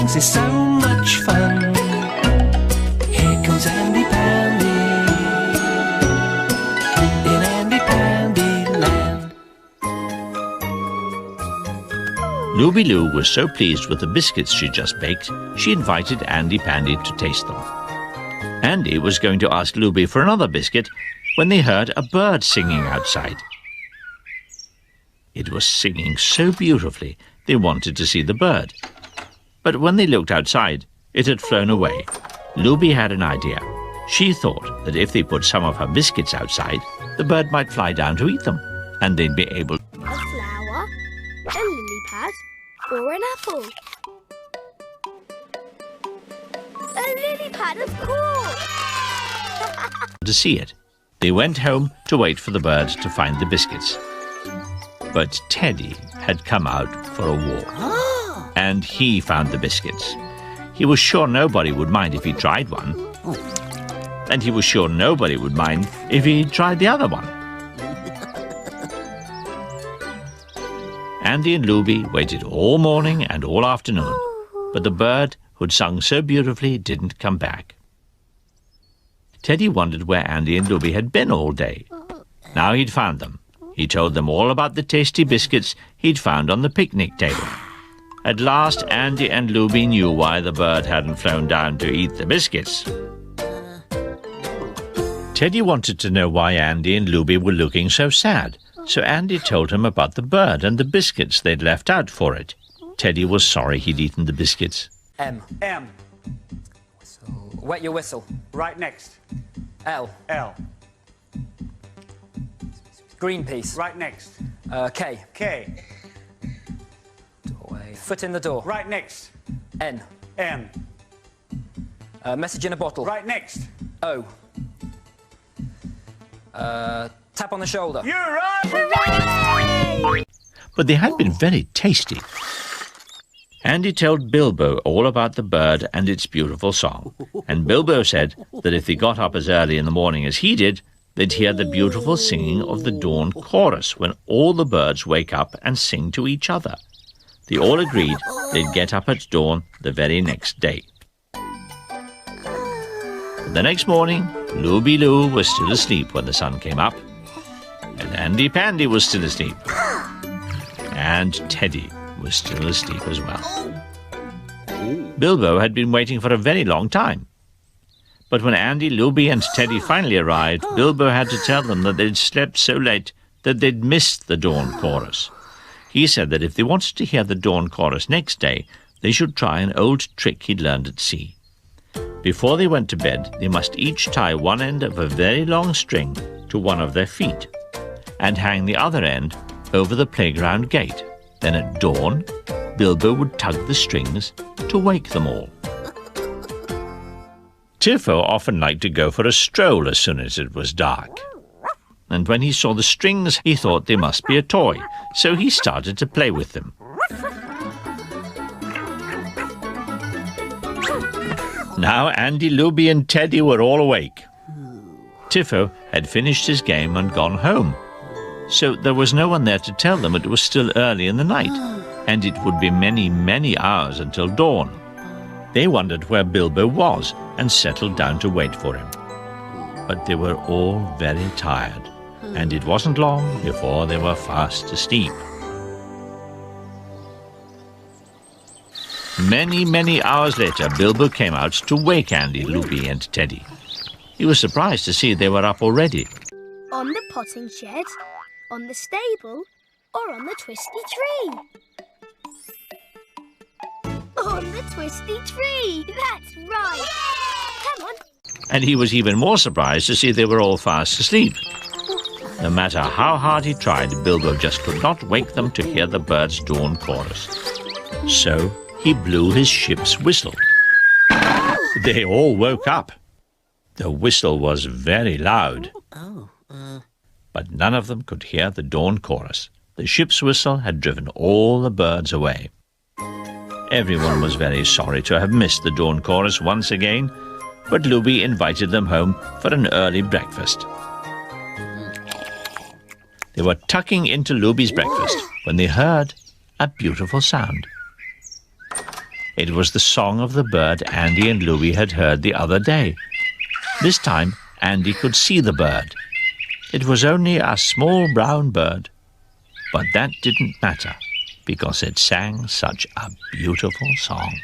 thinks it's so much fun. Here comes Andy Pandy in Andy Pandy Land. Looby Loo was so pleased with the biscuits she just baked, she invited Andy Pandy to taste them. Andy was going to ask Looby for another biscuit when they heard a bird singing outside. It was singing so beautifully they wanted to see the bird. But when they looked outside, it had flown away. Looby had an idea. She thought that if they put some of her biscuits outside, the bird might fly down to eat them, and they'd be able... A flower, a lily pad, or an apple. A lily pad, of course! to see it. They went home to wait for the bird to find the biscuits. But Teddy had come out for a walk, and he found the biscuits. He was sure nobody would mind if he tried one, and he was sure nobody would mind if he tried the other one. Andy and Looby waited all morning and all afternoon, but the bird who'd sung so beautifully didn't come back. Teddy wondered where Andy and Looby had been all day. Now he'd found them. He told them all about the tasty biscuits he'd found on the picnic table. At last, Andy and Looby knew why the bird hadn't flown down to eat the biscuits. Teddy wanted to know why Andy and Looby were looking so sad, so Andy told him about the bird and the biscuits they'd left out for it. Teddy was sorry he'd eaten the biscuits. M. Whistle. Wet your whistle. Right next. L. Green piece. Right next. K. Doorway. Foot in the door. Right next. N. M. Message in a bottle. Right next. O. Tap on the shoulder. You're right! But they had been very tasty. Andy told Bilbo all about the bird and its beautiful song, and Bilbo said that if they got up as early in the morning as he did, they'd hear the beautiful singing of the dawn chorus when all the birds wake up and sing to each other. They all agreed they'd get up at dawn the very next day. The next morning, Looby Loo was still asleep when the sun came up, and Andy Pandy was still asleep, and Teddy was still asleep as well. Bilbo had been waiting for a very long time. But when Andy, Looby and Teddy finally arrived, Bilbo had to tell them that they'd slept so late that they'd missed the dawn chorus. He said that if they wanted to hear the dawn chorus next day, they should try an old trick he'd learned at sea. Before they went to bed, they must each tie one end of a very long string to one of their feet and hang the other end over the playground gate. Then at dawn, Bilbo would tug the strings to wake them all. Tiffo often liked to go for a stroll as soon as it was dark. And when he saw the strings, he thought they must be a toy, so he started to play with them. Now Andy, Looby and Teddy were all awake. Tiffo had finished his game and gone home, so there was no one there to tell them it was still early in the night, and it would be many, many hours until dawn. They wondered where Bilbo was and settled down to wait for him. But they were all very tired, and it wasn't long before they were fast asleep. Many, many hours later, Bilbo came out to wake Andy, Looby and Teddy. He was surprised to see they were up already. On the potting shed, on the stable, or on the twisty tree? On the twisty tree! That's right! Come on! And he was even more surprised to see they were all fast asleep. No matter how hard he tried, Bilbo just could not wake them to hear the bird's dawn chorus. So he blew his ship's whistle. They all woke up. The whistle was very loud. But none of them could hear the dawn chorus. The ship's whistle had driven all the birds away. Everyone was very sorry to have missed the dawn chorus once again, but Looby invited them home for an early breakfast. They were tucking into Looby's breakfast when they heard a beautiful sound. It was the song of the bird Andy and Louie had heard the other day. This time, Andy could see the bird. It was only a small brown bird, but that didn't matter because it sang such a beautiful song.